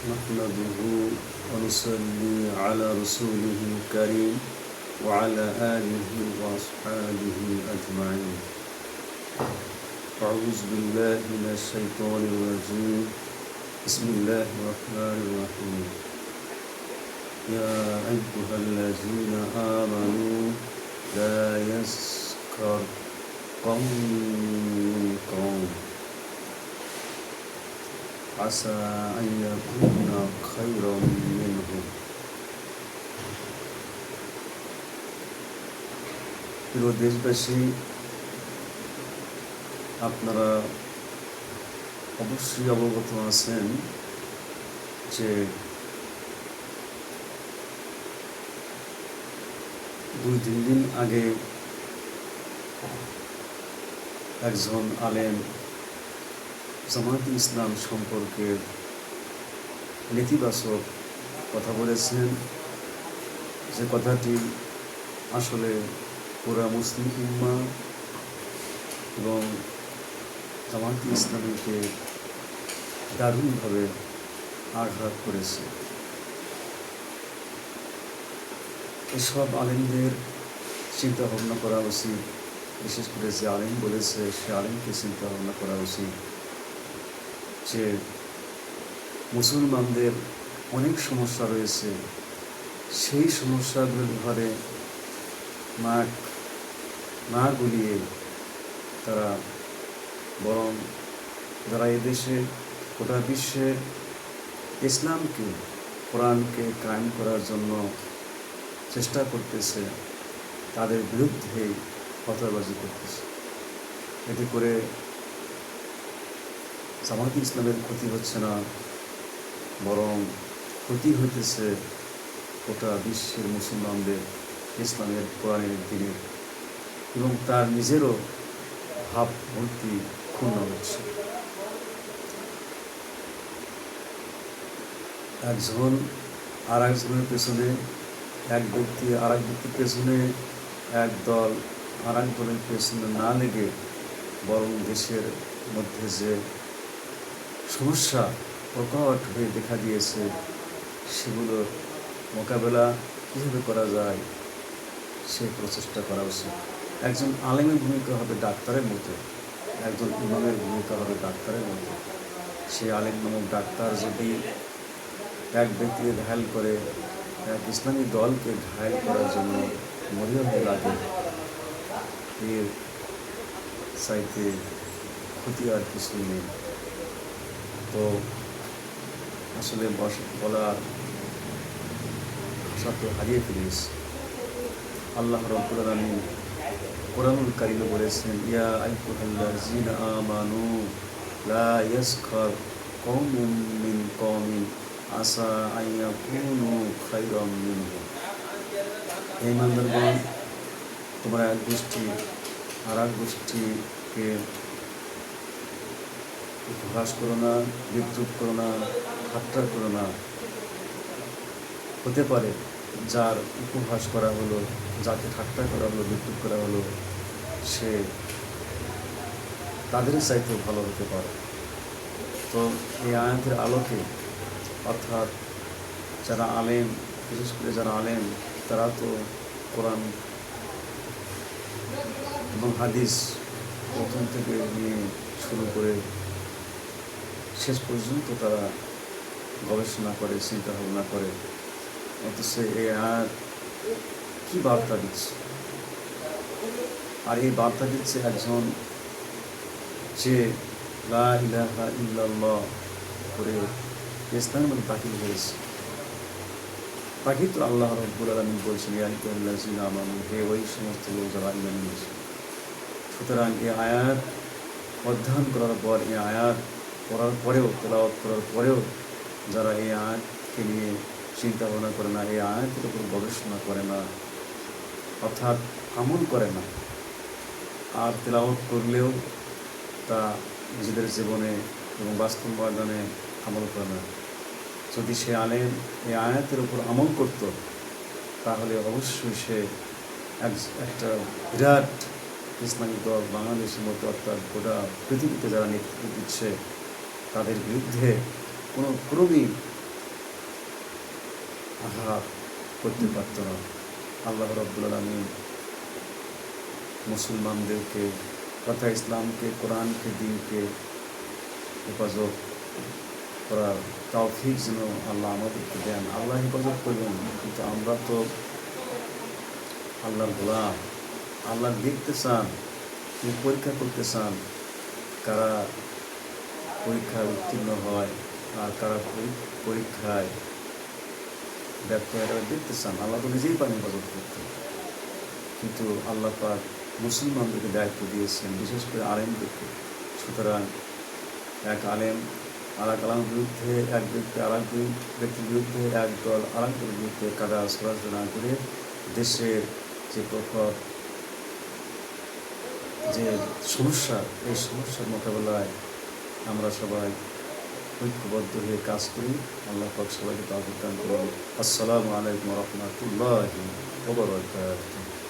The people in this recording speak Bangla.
نحمده ونصلي على رسوله الكريم وعلى آله وأصحابه أجمعين. أعوذ بالله من الشيطان الرجيم. بسم الله الرحمن الرحيم. يا أيها الذين آمنوا لا يسخر قوم من قوم عسى أن يكون خيرا منهم. প্রিয় দেশবাসী, আপনারা অবশ্যই অবগত আছেন যে 2-3 দিন আগে একজন আলেম জামায়াতে ইসলাম সম্পর্কে নেতিবাচক কথা বলেছেন, যে কথাটি আসলে পুরা মুসলিম উম্মাহ এবং জামায়াতে ইসলামীকে দারুণভাবে আঘাত করেছে। এসব আলেমদের চিন্তা ভাবনা করা উচিত, বিশেষ করে যে আলেম বলেছে সে আলেমকে চিন্তা ভাবনা করা উচিত যে মুসলমানদের অনেক সমস্যা রয়েছে, সেই সমস্যাগুলোর ঘরে না গুলিয়ে তারা বরং যারা এদেশে গোটা বিশ্বে ইসলামকে, কোরআনকে কায়েম করার জন্য চেষ্টা করতেছে, তাদের বিরুদ্ধে কথাবাজি করতেছে। এতে করে জামায়াতে ইসলামের ক্ষতি হচ্ছে না, বরং ক্ষতি হইতেছে গোটা বিশ্বের মুসলমানদের, ইসলামের, কোরআনের দিনের, এবং তার নিজেরও ভাবমূর্তি ক্ষুণ্ণ হচ্ছে। একজন আর একজনের পেছনে, এক ব্যক্তি আর এক ব্যক্তির পেছনে, এক দল আর এক দলের পেছনে না লেগে বরং দেশের মধ্যে যে সমস্যা প্রকট হয়ে দেখা দিয়েছে সেগুলোর মোকাবেলা কীভাবে করা যায় সেই প্রচেষ্টা করা উচিত। একজন আলেমের ভূমিকা হবে ডাক্তারের মতো, একজন ইমামের ভূমিকা হবে ডাক্তারের মতো। সেই আলেম নামক ডাক্তার যদি এক ব্যক্তিকে ঘায়েল করে, এক ইসলামী দলকে ঘায়েল করার জন্য মরিয়া হয়ে লাগে, এর চাইতে ক্ষতি আর কিছুই নেই। তো আসলে বলার ভাষা তো হারিয়ে ফেলেছে। আল্লাহ রাব্বুল আলামিন কোরআনুল কারীমে বলেছেন, ইয়া আইয়ুহাল্লাযীনা আমানু লা ইয়াসখার কওমুম মিন কওমিন আসা আন ইয়াকুনু খায়রাম মিনহুম। হে ইমানদারগণ, তোমরা এক গোষ্ঠী আর এক গোষ্ঠীকে উপহাস করো না, বিদ্রুপ করো না, ঠাট্টা করো না। হতে পারে যার উপহাস করা হলো, যাকে ঠাট্টা করা হলো, বিদ্রুপ করা হলো, সে তাদের চাইতেও ভালো হতে পারে। তো এই আয়াতের আলোকে, অর্থাৎ যারা আলেম, বিশেষ করে যারা আলেম, তারা তো কোরআন এবং হাদিস প্রথম থেকে নিয়ে শুরু করে শেষ পর্যন্ত তারা গবেষণা করে, চিন্তা ভাবনা করে। অথচ এই আয়াত কী বার্তা দিচ্ছে? আর এই বার্তা দিচ্ছে একজন যে লা ইলাহা ইল্লাল্লাহ করে ইসলামের মধ্যে দাখিল হয়েছে, তাকেই তো আল্লাহ রাব্বুল আলামিন বলছেন, ইয়া আইয়ুহাল্লাযীনা আমানু, হে ওই সমস্ত লোক যারা ঈমান এনেছে। সুতরাং এই আয়াত অধ্যয়ন করার পর, এই আয়াত পড়ার পরেও, তেলাওয়াত করার পরেও যারা এই আয়াতকে নিয়ে চিন্তা ভাবনা করে না, এই আয়াতের উপর গবেষণা করে না, অর্থাৎ আমল করে না, আর তেলাওয়াত করলেও তা নিজেদের জীবনে এবং বাস্তব ময়দানে আমল করে না। যদি সে আলেম এই আয়াতের উপর আমল করত, তাহলে অবশ্যই সে একটা বিরাট ইসলামিক দল বাংলাদেশের মধ্যে, অর্থাৎ গোটা পৃথিবীতে যারা নেতৃত্ব দিচ্ছে তাদের বিরুদ্ধে কোনো ক্রমেই আঘাত করতে পারত না। আল্লাহ রাব্বুল আলামিন মুসলমানদেরকে তথা ইসলামকে, কোরআনকে, দিনকে হেফাজত করার তৌফিক যেন আল্লাহ আমাদেরকে দেন। আল্লাহ হেফাজত করবেন, কিন্তু আমরা তো আল্লাহর গোলাম। আল্লাহ দেখতে চান, তিনি পরীক্ষা করতে চান কারা পরীক্ষায় উত্তীর্ণ হয় আর কারা পরীক্ষায় ব্যর্থ হয়, তারা দেখতে চান। আল্লাহ তো নিজেই পারেন হেফাজত করতে, কিন্তু আল্লাহ পাক মুসলমানদেরকে দায়িত্ব দিয়েছেন, বিশেষ করে আলেমদেরকে। সুতরাং এক আলেম আর এক আলেমের বিরুদ্ধে, এক ব্যক্তি আর এক ব্যক্তির বিরুদ্ধে, এক দল আর এক দলের বিরুদ্ধে কাদা সরাসরি না করে দেশের যে প্রখর যে সমস্যা, এই সমস্যার মোকাবেলায় আমরা সবাই ঐক্যবদ্ধ হয়ে কাজ করি। আল্লাহ পাক সবাইকে তৌফিক দান করুন। আসসালামু আলাইকুম ওয়া রাহমাতুল্লাহি ওয়া বারাকাতুহু।